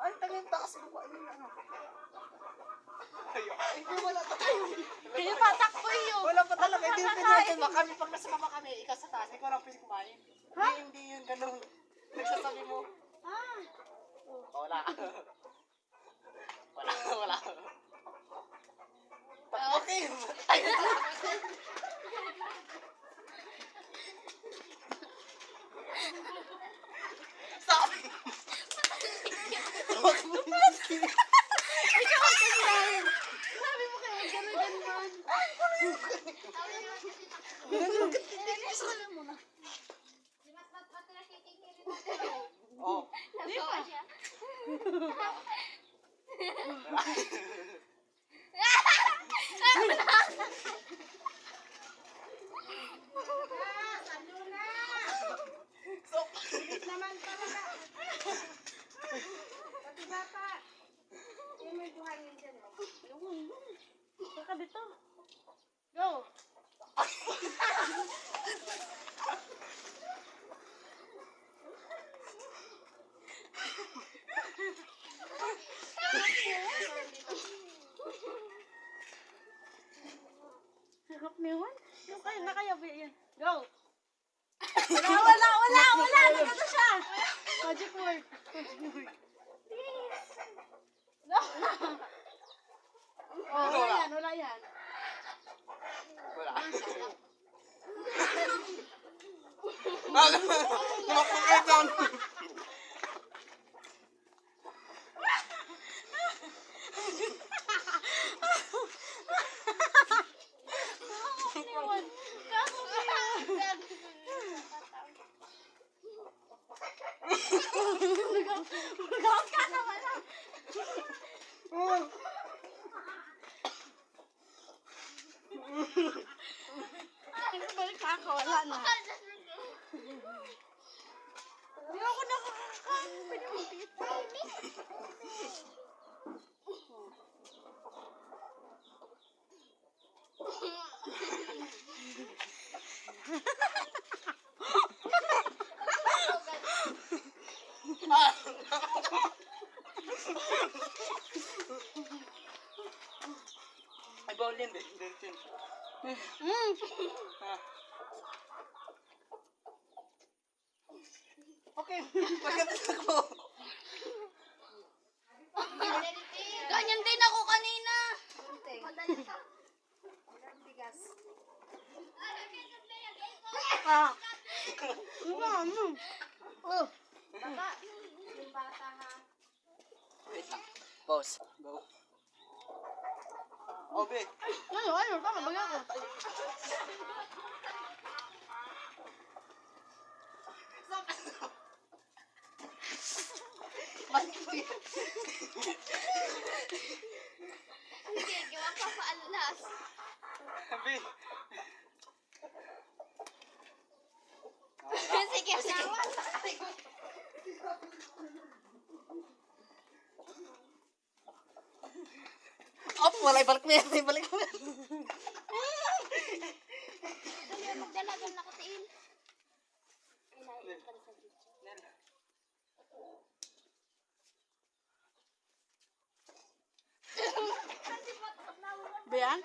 Ay, tangin taas mo pa. Ano? Ay, wala pa tayo. Kaya patakbo yun. Wala pa talaga. Hindi yung pinatama kami. Pag nasama kami, ikaw sa taas, ikaw lang pwede kumain. Ha? Hindi yung ganun. Nagsasabi mo. Ah. Wala. Wala. Okay. Ay, sabi. Huwag mo natin. Ikaw ang kasalanan. Sabi mo kaya gano'n man. Sabi mo na. Oh. Di ba? Naman talaga. Pati bata. Yung may buhangin dyan, oh. Saka dito. Go. Harap mo yun? Yung kayo, nakayabi yan. Go. Wala. Nagkata siya. Magic word. No. Oh, wala yan. Wala. Tumakbo kayo doon. Yun. Kako yan. Lugaw ka naman. Balik ka ako, wala na. Hindi ako nakakakain. Pwede mo tita. Ay, bawal yan din. Din. Okay, pagkatas ako. Ganyan din ako kanina. Bigas. Ah. Ano? Oh. Baba. Yung bata, ha. Wait lang. Pause. Go. Obe. Ano? Tama, bagay ako. Balik mo yan. Sige, gawa pa paalas. Sabi. Sige. Op, wala ibalik mo yan. Ibalik mo yan. Dali, magdalagan na katiin. Bayan?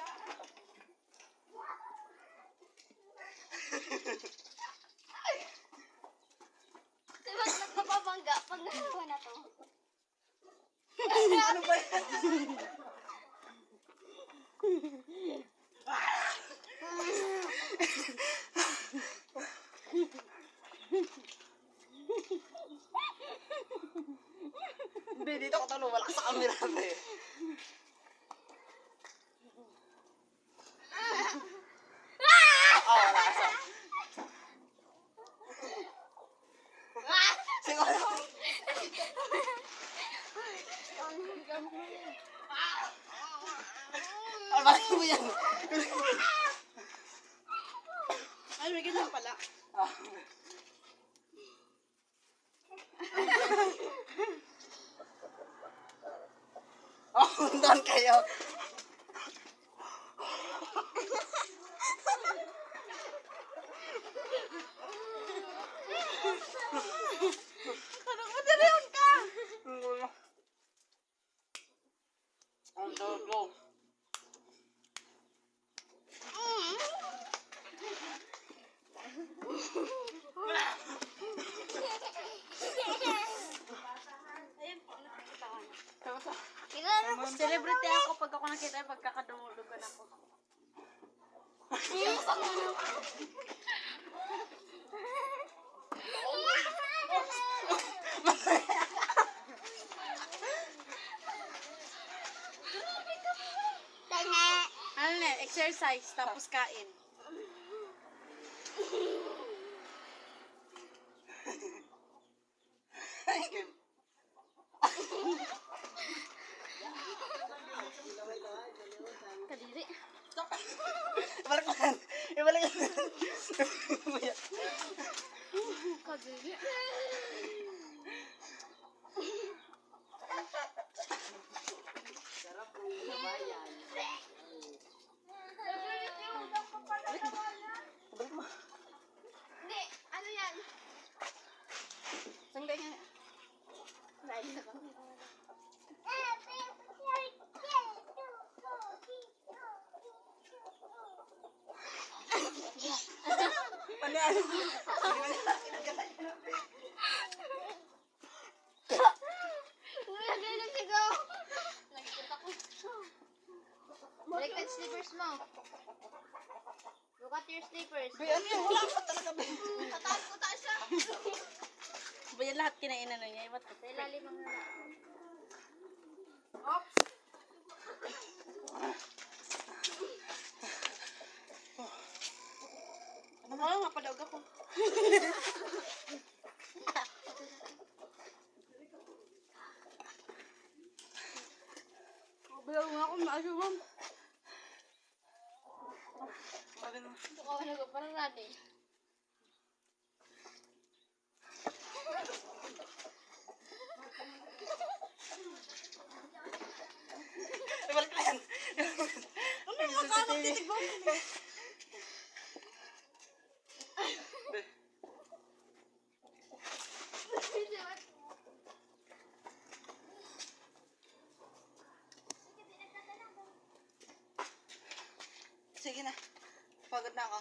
Diba nagpapabangga pag nalawa na to? Ano ba yan? Hindi, dito ko talo. Wala ka sa camera. Wala ka sa... Siguro. Balik mo yan. Ay, may ganyan pala. Doon kayo. Parang madalion ka! Celebrity ako pag ako nakita yung pagkakadumudugan ako. Ano na, exercise, tapos kain. Kadiri. Ibalik mo yan. Ibalik mo yan. Kadiri. Ibalik mo. Hindi, ano yan? Sangga nga. Lain na kami. Ano yan? Lagay na sigaw. Balik ang slippers mo. Look at your slippers. Be, ano yan? Wala pa talaga, be. Tataas ko taas siya. Ba yan lahat kinainan na niya? Ibat ko. Sa ilalim ang harap. Ano ba? Mapadaog ako. Bilang nga ako maasumam. Ito ka wala ko parang rani. Ibalik mo yan. Ano yung makakatitig mo? Be, sige na. Pagod na ako.